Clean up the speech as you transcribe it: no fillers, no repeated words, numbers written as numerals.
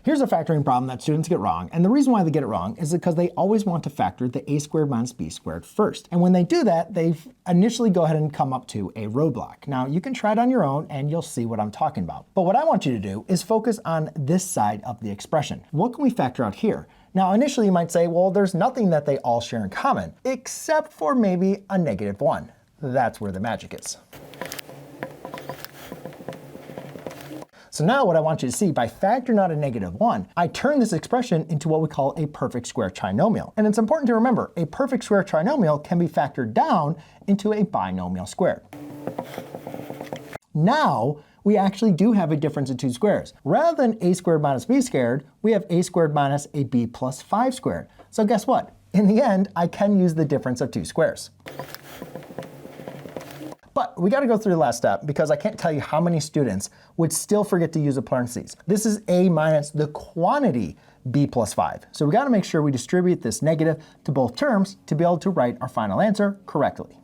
Here's a factoring problem that students get wrong, and the reason why they get it wrong is because they always want to factor the a squared minus b squared first. And when they do that, they initially go ahead and come up to a roadblock. Now, you can try it on your own and you'll see what I'm talking about. But what I want you to do is focus on this side of the expression. What can we factor out here? Now, initially you might say, well, there's nothing that they all share in common, except for maybe a -1. That's where the magic is. So now what I want you to see, by factoring out a -1, I turn this expression into what we call a perfect square trinomial. And it's important to remember, a perfect square trinomial can be factored down into a binomial squared. Now, we actually do have a difference in two squares. Rather than a squared minus b squared, we have a squared minus a b plus 5 squared. So guess what? In the end, I can use the difference of two squares. But we got to go through the last step because I can't tell you how many students would still forget to use the parentheses. This is a minus the quantity b plus 5. So we got to make sure we distribute this negative to both terms to be able to write our final answer correctly.